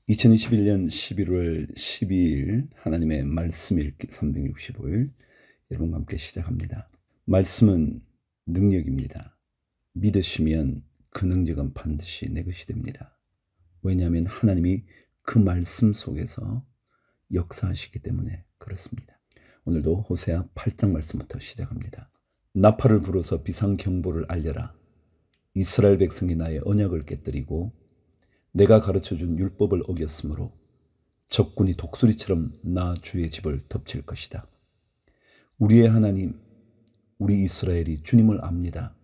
2021년 11월 12일 하나님의 말씀 읽기 365일 여러분과 함께 시작합니다. 말씀은 능력입니다. 믿으시면 그 능력은 반드시 내 것이 됩니다. 왜냐하면 하나님이 그 말씀 속에서 역사하시기 때문에 그렇습니다. 오늘도 호세아 8장 말씀부터 시작합니다. 나팔을 불어서 비상경보를 알려라. 이스라엘 백성이 나의 언약을 깨뜨리고 내가 가르쳐준 율법을 어겼으므로 적군이 독수리처럼 나 주의 집을 덮칠 것이다. 우리의 하나님, 우리 이스라엘이 주님을 압니다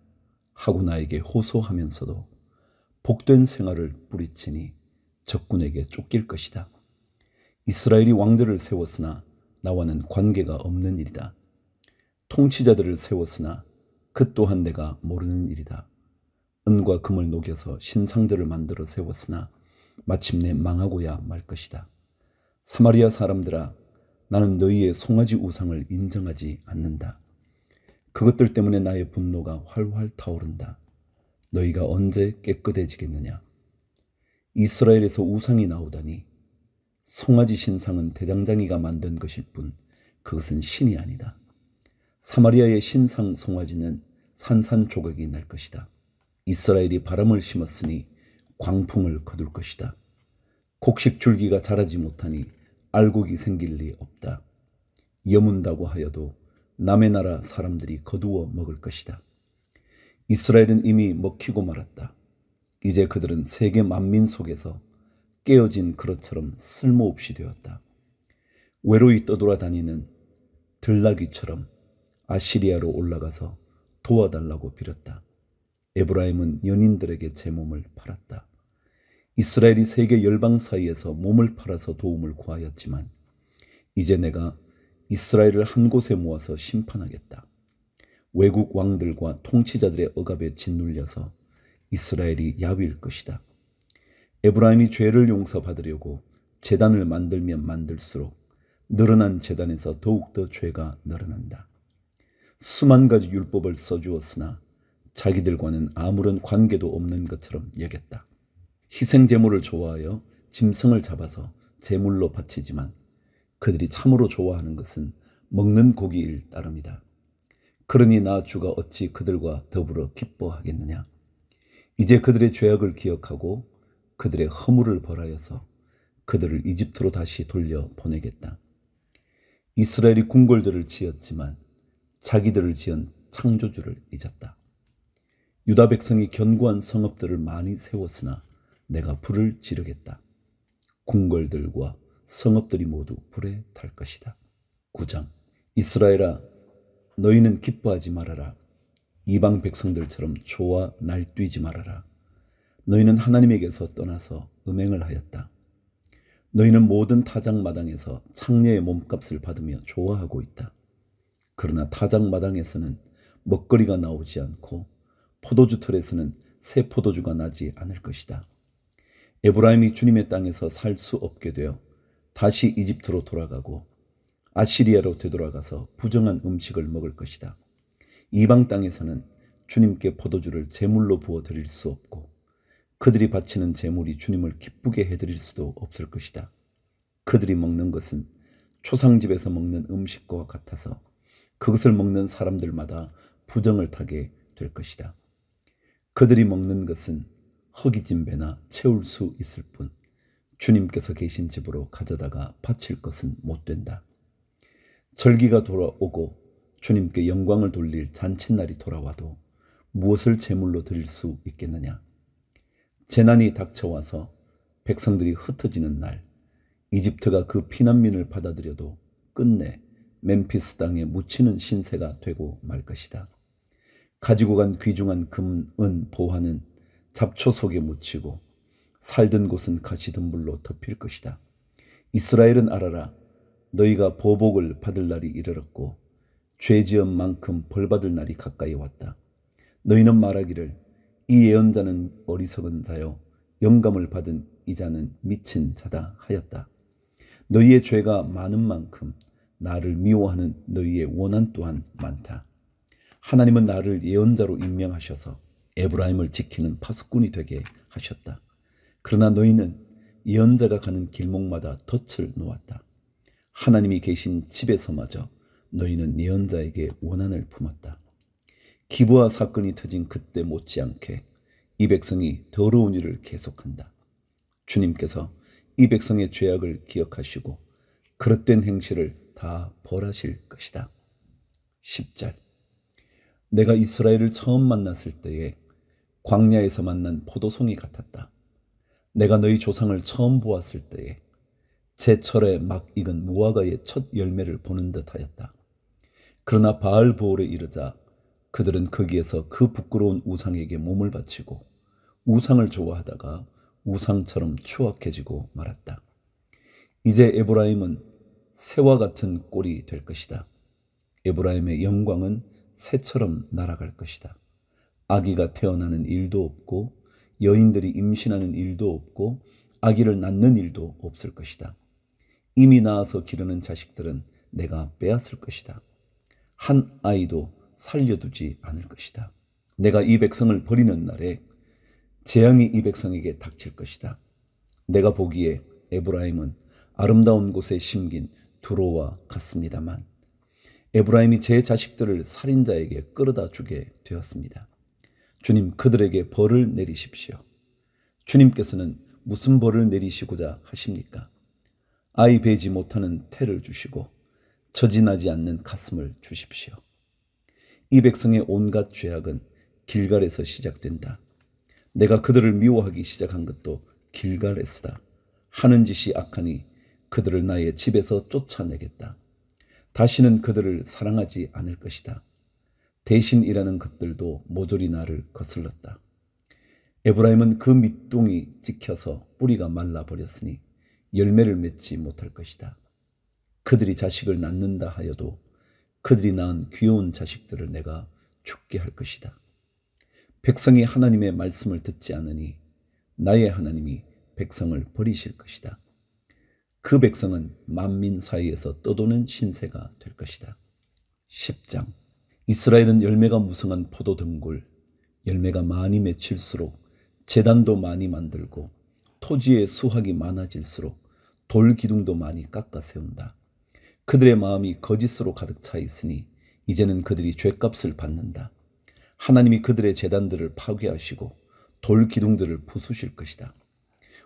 하고 나에게 호소하면서도 복된 생활을 뿌리치니 적군에게 쫓길 것이다. 이스라엘이 왕들을 세웠으나 나와는 관계가 없는 일이다. 통치자들을 세웠으나 그 또한 내가 모르는 일이다. 은과 금을 녹여서 신상들을 만들어 세웠으나 마침내 망하고야 말 것이다. 사마리아 사람들아, 나는 너희의 송아지 우상을 인정하지 않는다. 그것들 때문에 나의 분노가 활활 타오른다. 너희가 언제 깨끗해지겠느냐? 이스라엘에서 우상이 나오다니 송아지 신상은 대장장이가 만든 것일 뿐 그것은 신이 아니다. 사마리아의 신상 송아지는 산산조각이 날 것이다. 이스라엘이 바람을 심었으니 광풍을 거둘 것이다. 곡식 줄기가 자라지 못하니 알곡이 생길 리 없다. 여문다고 하여도 남의 나라 사람들이 거두어 먹을 것이다. 이스라엘은 이미 먹히고 말았다. 이제 그들은 세계 만민 속에서 깨어진 그릇처럼 쓸모없이 되었다. 외로이 떠돌아다니는 들나귀처럼 아시리아로 올라가서 도와달라고 빌었다. 에브라임은 연인들에게 제 몸을 팔았다. 이스라엘이 세계 열방 사이에서 몸을 팔아서 도움을 구하였지만 이제 내가 이스라엘을 한 곳에 모아서 심판하겠다. 외국 왕들과 통치자들의 억압에 짓눌려서 이스라엘이 야위일 것이다. 에브라임이 죄를 용서받으려고 제단을 만들면 만들수록 늘어난 제단에서 더욱더 죄가 늘어난다. 수만 가지 율법을 써주었으나 자기들과는 아무런 관계도 없는 것처럼 여겼다. 희생제물을 좋아하여 짐승을 잡아서 제물로 바치지만 그들이 참으로 좋아하는 것은 먹는 고기일 따름이다. 그러니 나 주가 어찌 그들과 더불어 기뻐하겠느냐? 이제 그들의 죄악을 기억하고 그들의 허물을 벌하여서 그들을 이집트로 다시 돌려 보내겠다. 이스라엘이 궁궐들을 지었지만 자기들을 지은 창조주를 잊었다. 유다 백성이 견고한 성읍들을 많이 세웠으나 내가 불을 지르겠다. 궁궐들과 성읍들이 모두 불에 탈 것이다. 9장. 이스라엘아, 너희는 기뻐하지 말아라. 이방 백성들처럼 좋아 날뛰지 말아라. 너희는 하나님에게서 떠나서 음행을 하였다. 너희는 모든 타작마당에서 창녀의 몸값을 받으며 좋아하고 있다. 그러나 타작마당에서는 먹거리가 나오지 않고 포도주 틀에서는 새 포도주가 나지 않을 것이다. 에브라임이 주님의 땅에서 살 수 없게 되어 다시 이집트로 돌아가고 아시리아로 되돌아가서 부정한 음식을 먹을 것이다. 이방 땅에서는 주님께 포도주를 제물로 부어 드릴 수 없고 그들이 바치는 제물이 주님을 기쁘게 해드릴 수도 없을 것이다. 그들이 먹는 것은 초상집에서 먹는 음식과 같아서 그것을 먹는 사람들마다 부정을 타게 될 것이다. 그들이 먹는 것은 허기진 배나 채울 수 있을 뿐 주님께서 계신 집으로 가져다가 바칠 것은 못 된다. 절기가 돌아오고 주님께 영광을 돌릴 잔칫날이 돌아와도 무엇을 제물로 드릴 수 있겠느냐? 재난이 닥쳐와서 백성들이 흩어지는 날, 이집트가 그 피난민을 받아들여도 끝내 멤피스 땅에 묻히는 신세가 되고 말 것이다. 가지고 간 귀중한 금, 은, 보화는 잡초 속에 묻히고 살던 곳은 가시덤불로 덮일 것이다. 이스라엘은 알아라. 너희가 보복을 받을 날이 이르렀고 죄 지은 만큼 벌받을 날이 가까이 왔다. 너희는 말하기를 이 예언자는 어리석은 자요 영감을 받은 이 자는 미친 자다 하였다. 너희의 죄가 많은 만큼 나를 미워하는 너희의 원한 또한 많다. 하나님은 나를 예언자로 임명하셔서 에브라임을 지키는 파수꾼이 되게 하셨다. 그러나 너희는 예언자가 가는 길목마다 덫을 놓았다. 하나님이 계신 집에서마저 너희는 예언자에게 원한을 품었다. 기브아 사건이 터진 그때 못지않게 이 백성이 더러운 일을 계속한다. 주님께서 이 백성의 죄악을 기억하시고 그릇된 행실을 다 벌하실 것이다. 10절. 내가 이스라엘을 처음 만났을 때에 광야에서 만난 포도송이 같았다. 내가 너희 조상을 처음 보았을 때에 제철에 막 익은 무화과의 첫 열매를 보는 듯하였다. 그러나 바알보올에 이르자 그들은 거기에서 그 부끄러운 우상에게 몸을 바치고 우상을 좋아하다가 우상처럼 추악해지고 말았다. 이제 에브라임은 새와 같은 꼴이 될 것이다. 에브라임의 영광은 새처럼 날아갈 것이다. 아기가 태어나는 일도 없고 여인들이 임신하는 일도 없고 아기를 낳는 일도 없을 것이다. 이미 낳아서 기르는 자식들은 내가 빼앗을 것이다. 한 아이도 살려두지 않을 것이다. 내가 이 백성을 버리는 날에 재앙이 이 백성에게 닥칠 것이다. 내가 보기에 에브라임은 아름다운 곳에 심긴 두로와 같습니다만 에브라임이 제 자식들을 살인자에게 끌어다 주게 되었습니다. 주님, 그들에게 벌을 내리십시오. 주님께서는 무슨 벌을 내리시고자 하십니까? 아이 베지 못하는 태를 주시고 처진하지 않는 가슴을 주십시오. 이 백성의 온갖 죄악은 길갈에서 시작된다. 내가 그들을 미워하기 시작한 것도 길갈에서다. 하는 짓이 악하니 그들을 나의 집에서 쫓아내겠다. 다시는 그들을 사랑하지 않을 것이다. 대신 일하는 것들도 모조리 나를 거슬렀다. 에브라임은 그 밑둥이 찍혀서 뿌리가 말라버렸으니 열매를 맺지 못할 것이다. 그들이 자식을 낳는다 하여도 그들이 낳은 귀여운 자식들을 내가 죽게 할 것이다. 백성이 하나님의 말씀을 듣지 않으니 나의 하나님이 백성을 버리실 것이다. 그 백성은 만민 사이에서 떠도는 신세가 될 것이다. 10장. 이스라엘은 열매가 무성한 포도 등굴, 열매가 많이 맺힐수록 제단도 많이 만들고 토지의 수확이 많아질수록 돌 기둥도 많이 깎아 세운다. 그들의 마음이 거짓으로 가득 차 있으니 이제는 그들이 죗값을 받는다. 하나님이 그들의 제단들을 파괴하시고 돌 기둥들을 부수실 것이다.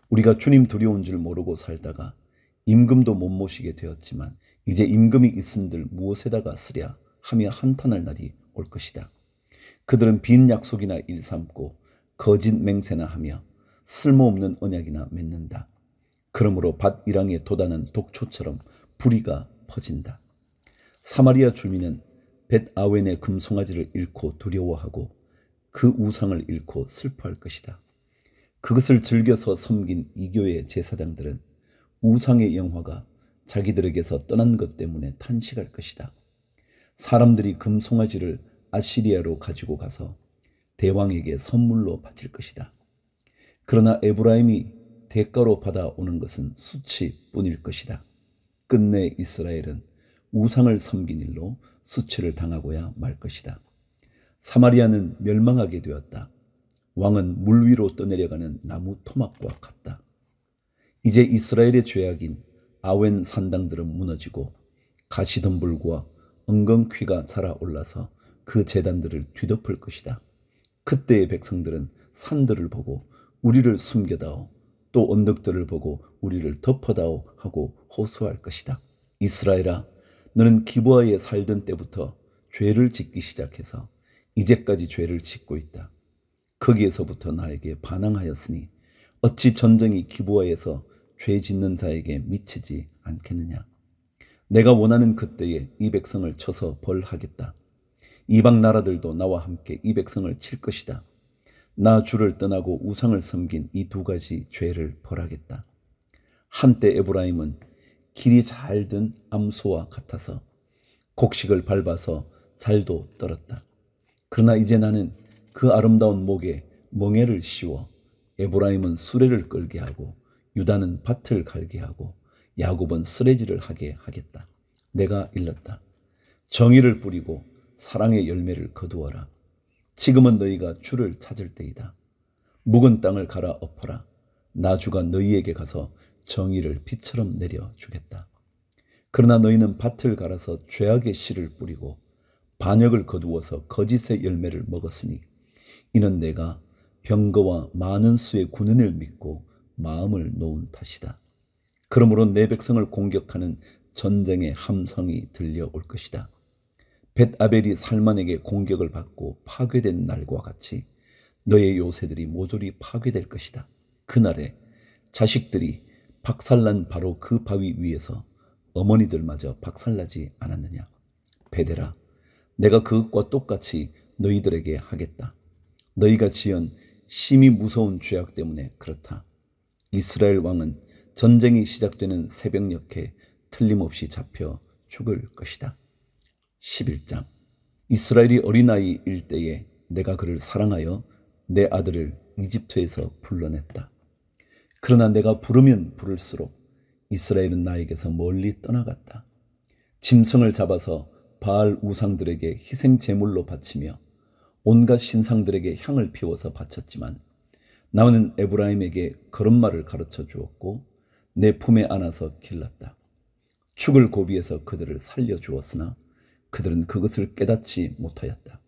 우리가 주님 두려운 줄 모르고 살다가 임금도 못 모시게 되었지만 이제 임금이 있은들 무엇에다가 쓰랴 하며 한탄할 날이 올 것이다. 그들은 빈 약속이나 일삼고 거짓 맹세나 하며 쓸모없는 언약이나 맺는다. 그러므로 밭 일항에 돋아난 독초처럼 불의가 퍼진다. 사마리아 주민은 벳 아웬의 금송아지를 잃고 두려워하고 그 우상을 잃고 슬퍼할 것이다. 그것을 즐겨서 섬긴 이교의 제사장들은 우상의 영화가 자기들에게서 떠난 것 때문에 탄식할 것이다. 사람들이 금송아지를 아시리아로 가지고 가서 대왕에게 선물로 바칠 것이다. 그러나 에브라임이 대가로 받아오는 것은 수치뿐일 것이다. 끝내 이스라엘은 우상을 섬긴 일로 수치를 당하고야 말 것이다. 사마리아는 멸망하게 되었다. 왕은 물 위로 떠내려가는 나무 토막과 같다. 이제 이스라엘의 죄악인 아웬 산당들은 무너지고 가시덤불과 엉겅퀴가 자라올라서 그 제단들을 뒤덮을 것이다. 그때의 백성들은 산들을 보고 우리를 숨겨다오, 또 언덕들을 보고 우리를 덮어다오 하고 호소할 것이다. 이스라엘아, 너는 기브아에 살던 때부터 죄를 짓기 시작해서 이제까지 죄를 짓고 있다. 거기에서부터 나에게 반항하였으니 어찌 전쟁이 기브아에서 죄 짓는 자에게 미치지 않겠느냐. 내가 원하는 그때에 이 백성을 쳐서 벌하겠다. 이방 나라들도 나와 함께 이 백성을 칠 것이다. 나 주를 떠나고 우상을 섬긴 이 두 가지 죄를 벌하겠다. 한때 에브라임은 길이 잘 든 암소와 같아서 곡식을 밟아서 잘도 떨었다. 그러나 이제 나는 그 아름다운 목에 멍에를 씌워 에브라임은 수레를 끌게 하고 유다는 밭을 갈게 하고 야곱은 쓰레기를 하게 하겠다. 내가 일렀다. 정의를 뿌리고 사랑의 열매를 거두어라. 지금은 너희가 주를 찾을 때이다. 묵은 땅을 갈아 엎어라. 나 주가 너희에게 가서 정의를 비처럼 내려주겠다. 그러나 너희는 밭을 갈아서 죄악의 씨를 뿌리고 반역을 거두어서 거짓의 열매를 먹었으니 이는 내가 병거와 많은 수의 군인을 믿고 마음을 놓은 탓이다. 그러므로 내 백성을 공격하는 전쟁의 함성이 들려올 것이다. 벳아벨이 살만에게 공격을 받고 파괴된 날과 같이 너의 요새들이 모조리 파괴될 것이다. 그날에 자식들이 박살난 바로 그 바위 위에서 어머니들마저 박살나지 않았느냐. 베델아, 내가 그것과 똑같이 너희들에게 하겠다. 너희가 지은 심히 무서운 죄악 때문에 그렇다. 이스라엘 왕은 전쟁이 시작되는 새벽녘에 틀림없이 잡혀 죽을 것이다. 11장. 이스라엘이 어린아이일 때에 내가 그를 사랑하여 내 아들을 이집트에서 불러냈다. 그러나 내가 부르면 부를수록 이스라엘은 나에게서 멀리 떠나갔다. 짐승을 잡아서 바알 우상들에게 희생 제물로 바치며 온갖 신상들에게 향을 피워서 바쳤지만 나는 에브라임에게 걸음마를 가르쳐 주었고 내 품에 안아서 길렀다. 축을 고비해서 그들을 살려주었으나 그들은 그것을 깨닫지 못하였다.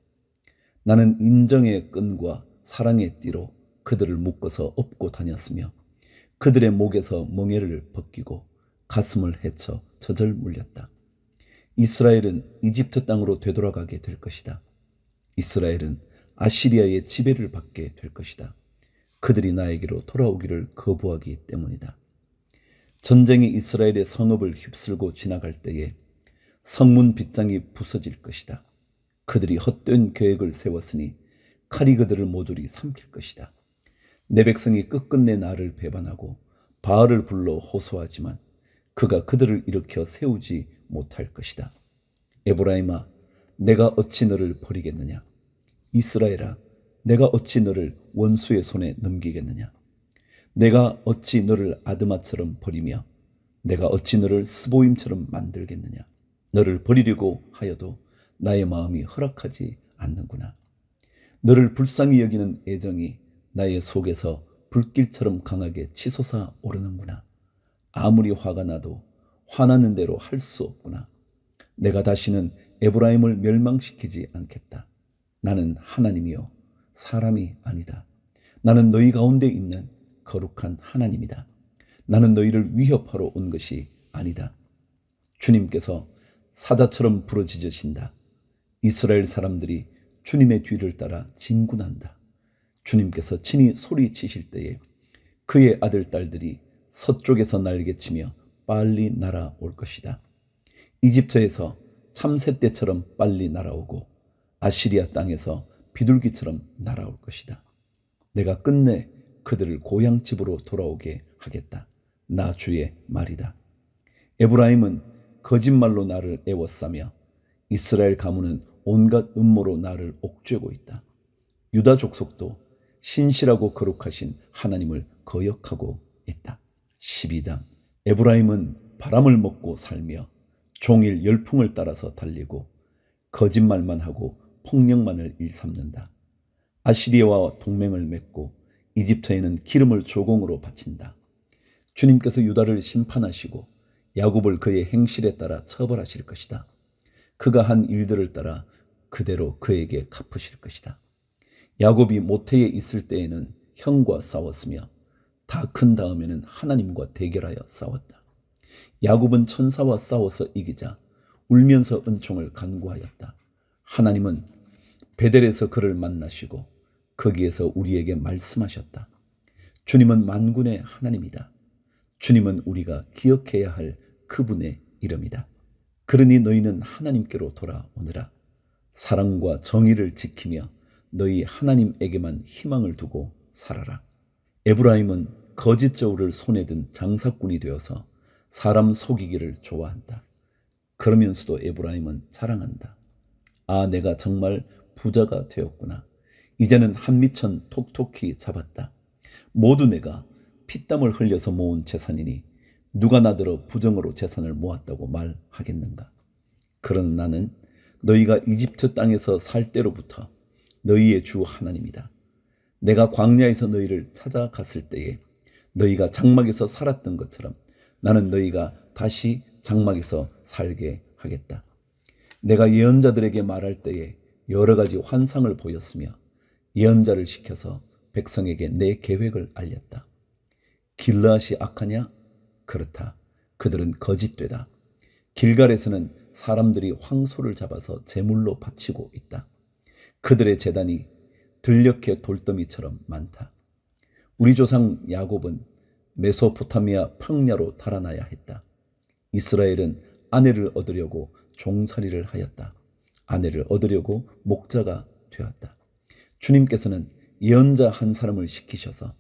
나는 인정의 끈과 사랑의 띠로 그들을 묶어서 업고 다녔으며 그들의 목에서 멍에를 벗기고 가슴을 헤쳐 젖을 물렸다. 이스라엘은 이집트 땅으로 되돌아가게 될 것이다. 이스라엘은 아시리아의 지배를 받게 될 것이다. 그들이 나에게로 돌아오기를 거부하기 때문이다. 전쟁이 이스라엘의 성읍을 휩쓸고 지나갈 때에 성문 빗장이 부서질 것이다. 그들이 헛된 계획을 세웠으니 칼이 그들을 모조리 삼킬 것이다. 내 백성이 끝끝내 나를 배반하고 바알을 불러 호소하지만 그가 그들을 일으켜 세우지 못할 것이다. 에브라임아, 내가 어찌 너를 버리겠느냐? 이스라엘아, 내가 어찌 너를 원수의 손에 넘기겠느냐? 내가 어찌 너를 아드마처럼 버리며 내가 어찌 너를 스보임처럼 만들겠느냐? 너를 버리려고 하여도 나의 마음이 허락하지 않는구나. 너를 불쌍히 여기는 애정이 나의 속에서 불길처럼 강하게 치솟아 오르는구나. 아무리 화가 나도 화나는 대로 할 수 없구나. 내가 다시는 에브라임을 멸망시키지 않겠다. 나는 하나님이요 사람이 아니다. 나는 너희 가운데 있는 거룩한 하나님이다. 나는 너희를 위협하러 온 것이 아니다. 주님께서 사자처럼 부르짖으신다. 이스라엘 사람들이 주님의 뒤를 따라 진군한다. 주님께서 친히 소리치실 때에 그의 아들 딸들이 서쪽에서 날개치며 빨리 날아올 것이다. 이집트에서 참새떼처럼 빨리 날아오고 아시리아 땅에서 비둘기처럼 날아올 것이다. 내가 끝내 그들을 고향집으로 돌아오게 하겠다. 나 주의 말이다. 에브라임은 거짓말로 나를 애워싸며 이스라엘 가문은 온갖 음모로 나를 옥죄고 있다. 유다 족속도 신실하고 거룩하신 하나님을 거역하고 있다. 12장. 에브라임은 바람을 먹고 살며 종일 열풍을 따라서 달리고 거짓말만 하고 폭력만을 일삼는다. 아시리아와 동맹을 맺고 이집트에는 기름을 조공으로 바친다. 주님께서 유다를 심판하시고 야곱을 그의 행실에 따라 처벌하실 것이다. 그가 한 일들을 따라 그대로 그에게 갚으실 것이다. 야곱이 모태에 있을 때에는 형과 싸웠으며 다 큰 다음에는 하나님과 대결하여 싸웠다. 야곱은 천사와 싸워서 이기자 울면서 은총을 간구하였다. 하나님은 베델에서 그를 만나시고 거기에서 우리에게 말씀하셨다. 주님은 만군의 하나님이다. 주님은 우리가 기억해야 할 그분의 이름이다. 그러니 너희는 하나님께로 돌아오느라. 사랑과 정의를 지키며 너희 하나님에게만 희망을 두고 살아라. 에브라임은 거짓 저울을 손에 든 장사꾼이 되어서 사람 속이기를 좋아한다. 그러면서도 에브라임은 자랑한다. 아, 내가 정말 부자가 되었구나. 이제는 한미천 톡톡히 잡았다. 모두 내가 피땀을 흘려서 모은 재산이니 누가 나더러 부정으로 재산을 모았다고 말하겠는가. 그러나 나는 너희가 이집트 땅에서 살 때로부터 너희의 주 하나님이다. 내가 광야에서 너희를 찾아갔을 때에 너희가 장막에서 살았던 것처럼 나는 너희가 다시 장막에서 살게 하겠다. 내가 예언자들에게 말할 때에 여러 가지 환상을 보였으며 예언자를 시켜서 백성에게 내 계획을 알렸다. 길르앗이 악하냐? 그렇다. 그들은 거짓되다. 길갈에서는 사람들이 황소를 잡아서 제물로 바치고 있다. 그들의 제단이 들녘의 돌더미처럼 많다. 우리 조상 야곱은 메소포타미아 평야로 달아나야 했다. 이스라엘은 아내를 얻으려고 종살이를 하였다. 아내를 얻으려고 목자가 되었다. 주님께서는 예언자 한 사람을 시키셔서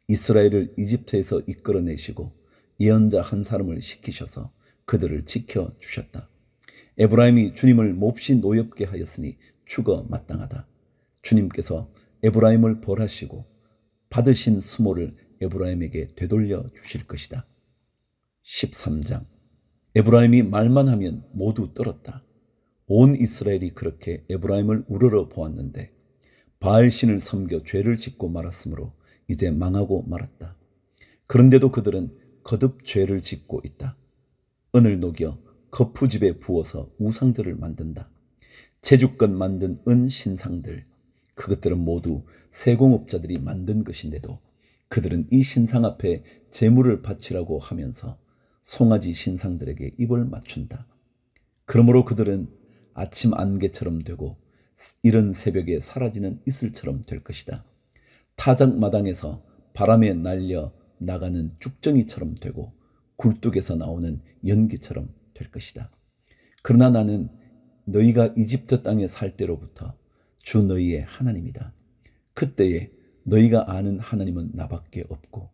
이스라엘을 이집트에서 이끌어내시고 예언자 한 사람을 시키셔서 그들을 지켜주셨다. 에브라임이 주님을 몹시 노엽게 하였으니 죽어 마땅하다. 주님께서 에브라임을 벌하시고 받으신 수모를 에브라임에게 되돌려 주실 것이다. 13장. 에브라임이 말만 하면 모두 떨었다. 온 이스라엘이 그렇게 에브라임을 우러러 보았는데 바알신을 섬겨 죄를 짓고 말았으므로 이제 망하고 말았다. 그런데도 그들은 거듭 죄를 짓고 있다. 은을 녹여 거푸집에 부어서 우상들을 만든다. 제주껏 만든 은 신상들, 그것들은 모두 세공업자들이 만든 것인데도 그들은 이 신상 앞에 제물을 바치라고 하면서 송아지 신상들에게 입을 맞춘다. 그러므로 그들은 아침 안개처럼 되고 이른 새벽에 사라지는 이슬처럼 될 것이다. 타작마당에서 바람에 날려 나가는 쭉정이처럼 되고 굴뚝에서 나오는 연기처럼 될 것이다. 그러나 나는 너희가 이집트 땅에 살 때로부터 주 너희의 하나님이다. 그때에 너희가 아는 하나님은 나밖에 없고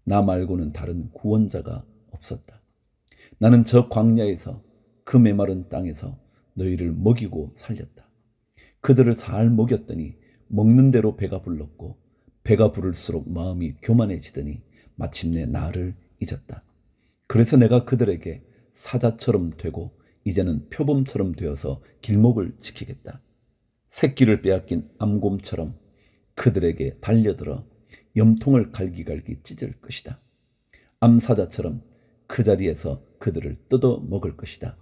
나 말고는 다른 구원자가 없었다. 나는 저 광야에서 그 메마른 땅에서 너희를 먹이고 살렸다. 그들을 잘 먹였더니 먹는 대로 배가 불렀고 배가 부를수록 마음이 교만해지더니 마침내 나를 잊었다. 그래서 내가 그들에게 사자처럼 되고 이제는 표범처럼 되어서 길목을 지키겠다. 새끼를 빼앗긴 암곰처럼 그들에게 달려들어 염통을 갈기갈기 찢을 것이다. 암사자처럼 그 자리에서 그들을 뜯어 먹을 것이다.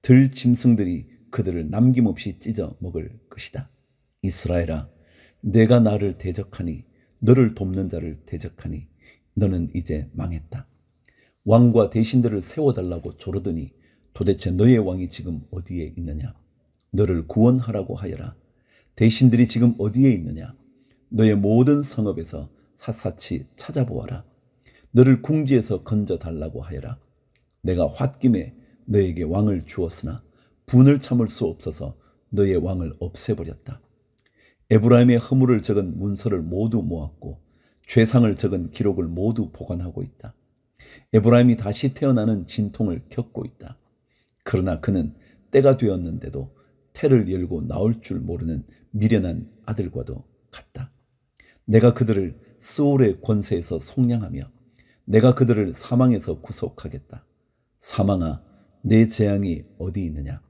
들짐승들이 그들을 남김없이 찢어 먹을 것이다. 이스라엘아, 내가 나를 대적하니 너를 돕는 자를 대적하니 너는 이제 망했다. 왕과 대신들을 세워달라고 조르더니 도대체 너의 왕이 지금 어디에 있느냐? 너를 구원하라고 하여라. 대신들이 지금 어디에 있느냐? 너의 모든 성읍에서 샅샅이 찾아보아라. 너를 궁지에서 건져달라고 하여라. 내가 홧김에 너에게 왕을 주었으나 분을 참을 수 없어서 너의 왕을 없애버렸다. 에브라임의 허물을 적은 문서를 모두 모았고 죄상을 적은 기록을 모두 보관하고 있다. 에브라임이 다시 태어나는 진통을 겪고 있다. 그러나 그는 때가 되었는데도 태를 열고 나올 줄 모르는 미련한 아들과도 같다. 내가 그들을 스올의 권세에서 속량하며 내가 그들을 사망에서 구속하겠다. 사망아, 내 재앙이 어디 있느냐?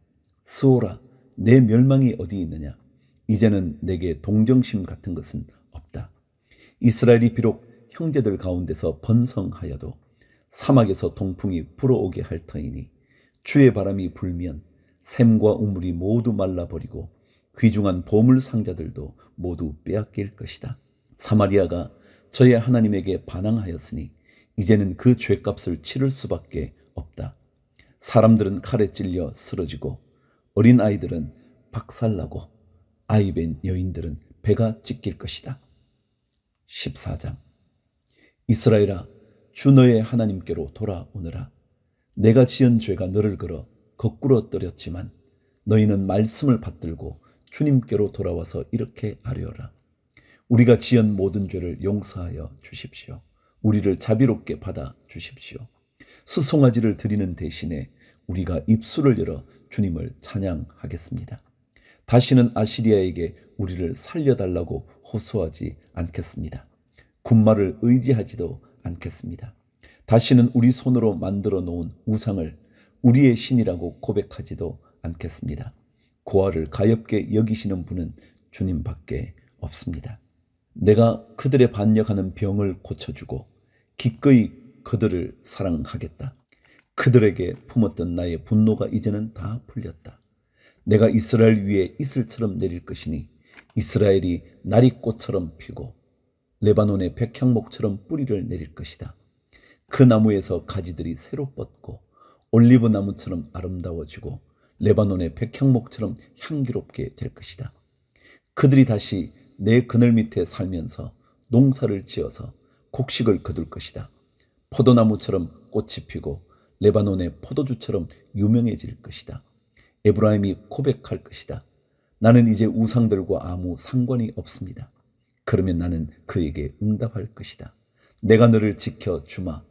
스올아, 내 멸망이 어디 있느냐? 이제는 내게 동정심 같은 것은 없다. 이스라엘이 비록 형제들 가운데서 번성하여도 사막에서 동풍이 불어오게 할 터이니 주의 바람이 불면 샘과 우물이 모두 말라버리고 귀중한 보물 상자들도 모두 빼앗길 것이다. 사마리아가 저의 하나님에게 반항하였으니 이제는 그 죄값을 치를 수밖에 없다. 사람들은 칼에 찔려 쓰러지고 어린아이들은 박살나고 아이벤 여인들은 배가 찢길 것이다. 14장. 이스라엘아, 주 너의 하나님께로 돌아오너라. 내가 지은 죄가 너를 걸어 거꾸로 떨였지만 너희는 말씀을 받들고 주님께로 돌아와서 이렇게 아뢰어라. 우리가 지은 모든 죄를 용서하여 주십시오. 우리를 자비롭게 받아 주십시오. 수송아지를 드리는 대신에 우리가 입술을 열어 주님을 찬양하겠습니다. 다시는 아시리아에게 우리를 살려달라고 호소하지 않겠습니다. 군마를 의지하지도 않겠습니다. 다시는 우리 손으로 만들어 놓은 우상을 우리의 신이라고 고백하지도 않겠습니다. 고아를 가엾게 여기시는 분은 주님밖에 없습니다. 내가 그들의 반역하는 병을 고쳐주고 기꺼이 그들을 사랑하겠다. 그들에게 품었던 나의 분노가 이제는 다 풀렸다. 내가 이스라엘 위에 이슬처럼 내릴 것이니 이스라엘이 나리꽃처럼 피고 레바논의 백향목처럼 뿌리를 내릴 것이다. 그 나무에서 가지들이 새로 뻗고 올리브 나무처럼 아름다워지고 레바논의 백향목처럼 향기롭게 될 것이다. 그들이 다시 내 그늘 밑에 살면서 농사를 지어서 곡식을 거둘 것이다. 포도나무처럼 꽃이 피고 레바논의 포도주처럼 유명해질 것이다. 에브라임이 고백할 것이다. 나는 이제 우상들과 아무 상관이 없습니다. 그러면 나는 그에게 응답할 것이다. 내가 너를 지켜주마.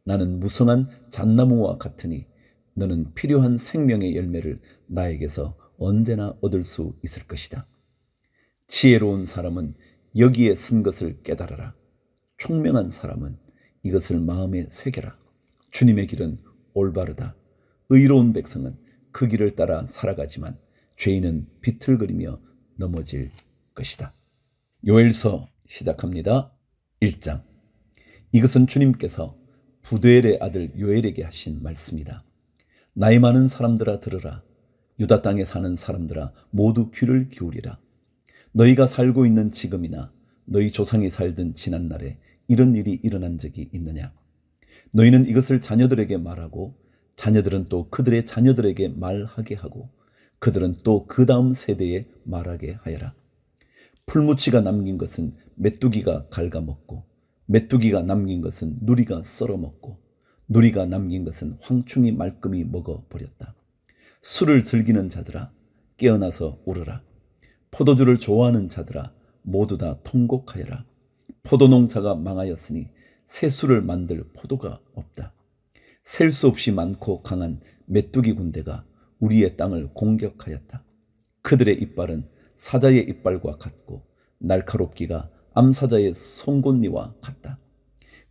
나는 무성한 잣나무와 같으니 너는 필요한 생명의 열매를 나에게서 언제나 얻을 수 있을 것이다. 지혜로운 사람은 여기에 쓴 것을 깨달아라. 총명한 사람은 이것을 마음에 새겨라. 주님의 길은 올바르다. 의로운 백성은 그 길을 따라 살아가지만 죄인은 비틀거리며 넘어질 것이다. 요엘서 시작합니다. 1장. 이것은 주님께서 부드엘의 아들 요엘에게 하신 말씀이다. 나이 많은 사람들아 들으라. 유다 땅에 사는 사람들아 모두 귀를 기울이라. 너희가 살고 있는 지금이나 너희 조상이 살던 지난날에 이런 일이 일어난 적이 있느냐? 너희는 이것을 자녀들에게 말하고 자녀들은 또 그들의 자녀들에게 말하게 하고 그들은 또 그 다음 세대에 말하게 하여라. 풀무치가 남긴 것은 메뚜기가 갉아먹고 메뚜기가 남긴 것은 누리가 썰어먹고 누리가 남긴 것은 황충이 말끔히 먹어버렸다. 술을 즐기는 자들아 깨어나서 울어라. 포도주를 좋아하는 자들아 모두 다 통곡하여라. 포도농사가 망하였으니 새 술을 만들 포도가 없다. 셀 수 없이 많고 강한 메뚜기 군대가 우리의 땅을 공격하였다. 그들의 이빨은 사자의 이빨과 같고 날카롭기가 암사자의 송곳니와 같다.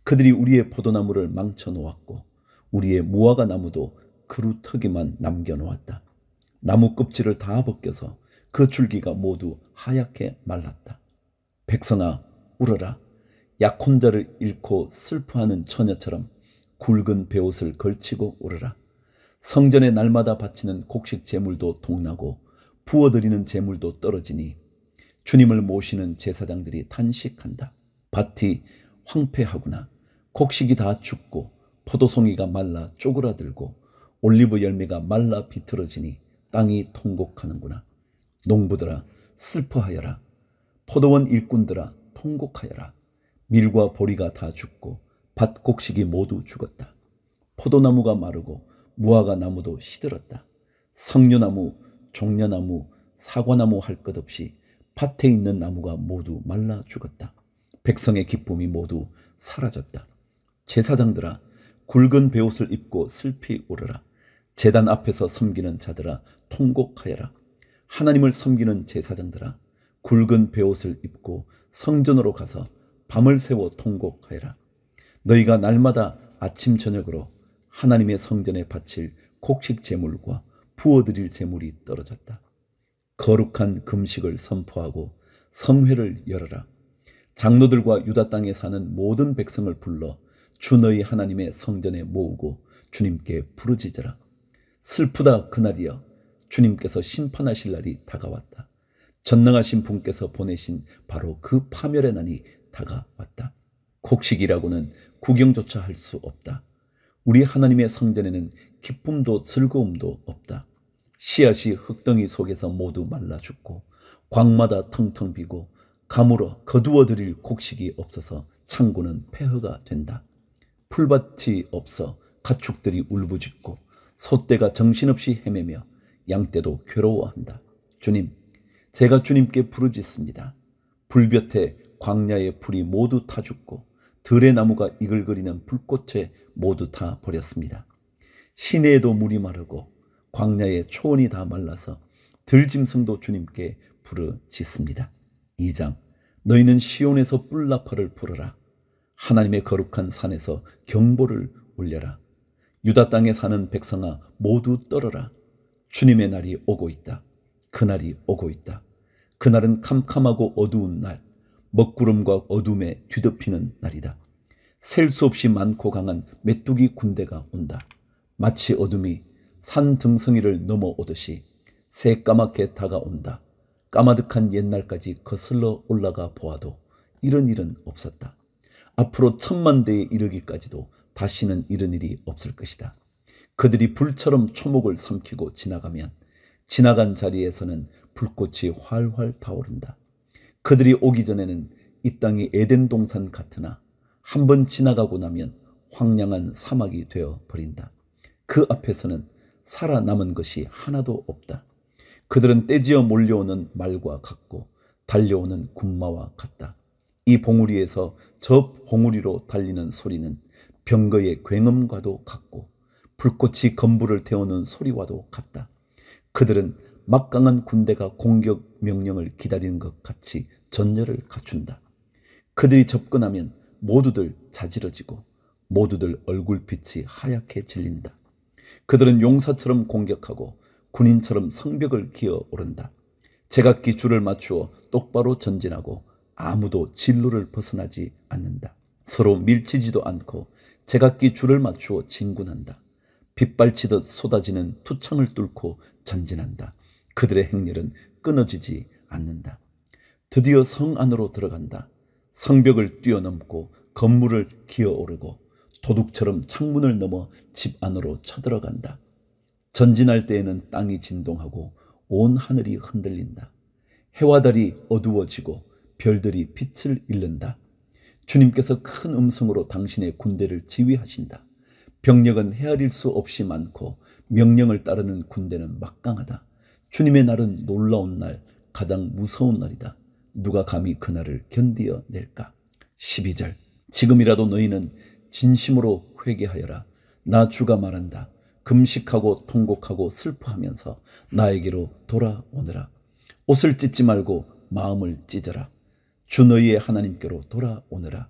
그들이 우리의 포도나무를 망쳐놓았고 우리의 무화과 나무도 그루터기만 남겨놓았다. 나무 껍질을 다 벗겨서 그 줄기가 모두 하얗게 말랐다. 백성아 울어라. 약혼자를 잃고 슬퍼하는 처녀처럼 굵은 베옷을 걸치고 울어라. 성전에 날마다 바치는 곡식 제물도 동나고 부어드리는 제물도 떨어지니 주님을 모시는 제사장들이 탄식한다. 밭이 황폐하구나. 곡식이 다 죽고 포도송이가 말라 쪼그라들고 올리브 열매가 말라 비틀어지니 땅이 통곡하는구나. 농부들아 슬퍼하여라. 포도원 일꾼들아 통곡하여라. 밀과 보리가 다 죽고 밭 곡식이 모두 죽었다. 포도나무가 마르고 무화과 나무도 시들었다. 석류나무, 종려나무, 사과나무 할 것 없이 밭에 있는 나무가 모두 말라 죽었다. 백성의 기쁨이 모두 사라졌다. 제사장들아 굵은 베옷을 입고 슬피 울어라. 제단 앞에서 섬기는 자들아 통곡하여라. 하나님을 섬기는 제사장들아 굵은 베옷을 입고 성전으로 가서 밤을 새워 통곡하여라. 너희가 날마다 아침 저녁으로 하나님의 성전에 바칠 곡식 제물과 부어드릴 제물이 떨어졌다. 거룩한 금식을 선포하고 성회를 열어라. 장로들과 유다 땅에 사는 모든 백성을 불러 주 너희 하나님의 성전에 모으고 주님께 부르짖으라. 슬프다 그날이여. 주님께서 심판하실 날이 다가왔다. 전능하신 분께서 보내신 바로 그 파멸의 날이 다가왔다. 곡식이라고는 구경조차 할 수 없다. 우리 하나님의 성전에는 기쁨도 즐거움도 없다. 씨앗이 흙덩이 속에서 모두 말라 죽고 광마다 텅텅 비고 가물어 거두어 드릴 곡식이 없어서 창고는 폐허가 된다. 풀밭이 없어 가축들이 울부짖고 소떼가 정신없이 헤매며 양떼도 괴로워한다. 주님, 제가 주님께 부르짖습니다. 불볕에 광야의 풀이 모두 타 죽고 들의 나무가 이글거리는 불꽃에 모두 다 버렸습니다. 시내에도 물이 마르고 광야의 초원이 다 말라서 들짐승도 주님께 부르짖습니다. 2장. 너희는 시온에서 뿔나팔을 불어라. 하나님의 거룩한 산에서 경보를 울려라. 유다 땅에 사는 백성아 모두 떨어라. 주님의 날이 오고 있다. 그날이 오고 있다. 그날은 캄캄하고 어두운 날, 먹구름과 어둠에 뒤덮이는 날이다. 셀 수 없이 많고 강한 메뚜기 군대가 온다. 마치 어둠이 산 등성이를 넘어오듯이 새까맣게 다가온다. 까마득한 옛날까지 거슬러 올라가 보아도 이런 일은 없었다. 앞으로 10,000,000대에 이르기까지도 다시는 이런 일이 없을 것이다. 그들이 불처럼 초목을 삼키고 지나가면 지나간 자리에서는 불꽃이 활활 타오른다. 그들이 오기 전에는 이 땅이 에덴 동산 같으나 한번 지나가고 나면 황량한 사막이 되어 버린다. 그 앞에서는 살아남은 것이 하나도 없다. 그들은 떼지어 몰려오는 말과 같고 달려오는 군마와 같다. 이 봉우리에서 저 봉우리로 달리는 소리는 병거의 굉음과도 같고 불꽃이 건부를 태우는 소리와도 같다. 그들은 막강한 군대가 공격 명령을 기다리는 것 같이 전열을 갖춘다. 그들이 접근하면 모두들 자지러지고 모두들 얼굴빛이 하얗게 질린다. 그들은 용사처럼 공격하고 군인처럼 성벽을 기어오른다. 제각기 줄을 맞추어 똑바로 전진하고 아무도 진로를 벗어나지 않는다. 서로 밀치지도 않고 제각기 줄을 맞추어 진군한다. 빗발치듯 쏟아지는 투창을 뚫고 전진한다. 그들의 행렬은 끊어지지 않는다. 드디어 성 안으로 들어간다. 성벽을 뛰어넘고 건물을 기어오르고 도둑처럼 창문을 넘어 집 안으로 쳐들어간다. 전진할 때에는 땅이 진동하고 온 하늘이 흔들린다. 해와 달이 어두워지고 별들이 빛을 잃는다. 주님께서 큰 음성으로 당신의 군대를 지휘하신다. 병력은 헤아릴 수 없이 많고 명령을 따르는 군대는 막강하다. 주님의 날은 놀라운 날, 가장 무서운 날이다. 누가 감히 그날을 견디어 낼까? 12절 지금이라도 너희는 진심으로 회개하여라. 나 주가 말한다. 금식하고 통곡하고 슬퍼하면서 나에게로 돌아오너라. 옷을 찢지 말고 마음을 찢어라. 주 너희의 하나님께로 돌아오너라.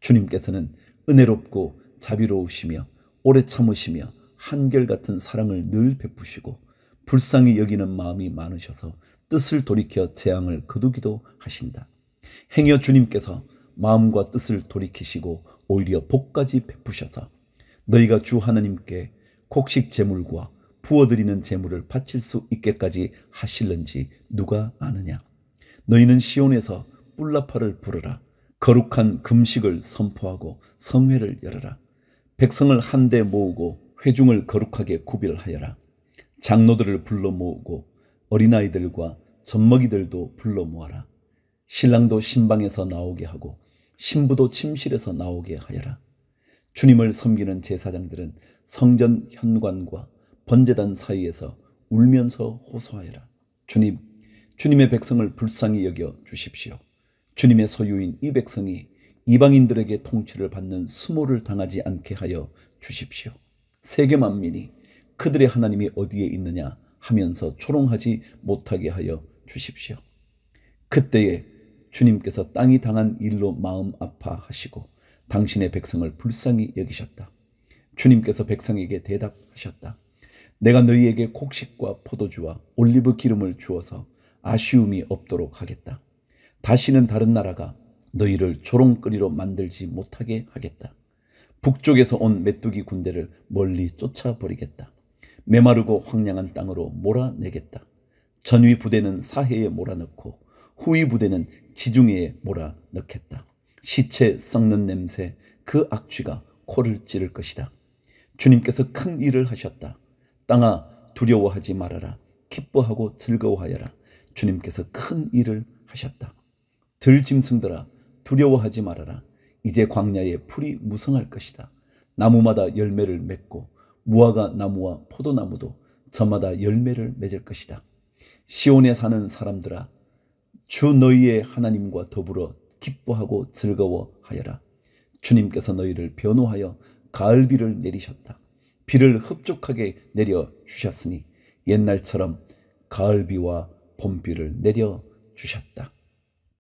주님께서는 은혜롭고 자비로우시며 오래 참으시며 한결같은 사랑을 늘 베푸시고 불쌍히 여기는 마음이 많으셔서 뜻을 돌이켜 재앙을 거두기도 하신다. 행여 주님께서 마음과 뜻을 돌이키시고 오히려 복까지 베푸셔서 너희가 주 하나님께 곡식 제물과 부어드리는 제물을 바칠 수 있게까지 하실는지 누가 아느냐. 너희는 시온에서 뿔나파를 부르라. 거룩한 금식을 선포하고 성회를 열어라. 백성을 한데 모으고 회중을 거룩하게 구별하여라. 장로들을 불러 모으고 어린아이들과 젖먹이들도 불러 모아라. 신랑도 신방에서 나오게 하고 신부도 침실에서 나오게 하여라. 주님을 섬기는 제사장들은 성전 현관과 번제단 사이에서 울면서 호소하여라. 주님, 주님의 백성을 불쌍히 여겨 주십시오. 주님의 소유인 이 백성이 이방인들에게 통치를 받는 수모를 당하지 않게 하여 주십시오. 세계 만민이 그들의 하나님이 어디에 있느냐 하면서 조롱하지 못하게 하여 주십시오. 그때에 주님께서 땅이 당한 일로 마음 아파하시고 당신의 백성을 불쌍히 여기셨다. 주님께서 백성에게 대답하셨다. 내가 너희에게 곡식과 포도주와 올리브 기름을 주어서 아쉬움이 없도록 하겠다. 다시는 다른 나라가 너희를 조롱거리로 만들지 못하게 하겠다. 북쪽에서 온 메뚜기 군대를 멀리 쫓아버리겠다. 메마르고 황량한 땅으로 몰아내겠다. 전위 부대는 사해에 몰아넣고 후위 부대는 지중해에 몰아넣겠다. 시체 썩는 냄새, 그 악취가 코를 찌를 것이다. 주님께서 큰 일을 하셨다. 땅아 두려워하지 말아라. 기뻐하고 즐거워하여라. 주님께서 큰 일을 하셨다. 들짐승들아 두려워하지 말아라. 이제 광야에 풀이 무성할 것이다. 나무마다 열매를 맺고 무화과 나무와 포도나무도 저마다 열매를 맺을 것이다. 시온에 사는 사람들아 주 너희의 하나님과 더불어 기뻐하고 즐거워하여라. 주님께서 너희를 변호하여 가을비를 내리셨다. 비를 흡족하게 내려주셨으니 옛날처럼 가을비와 봄비를 내려주셨다.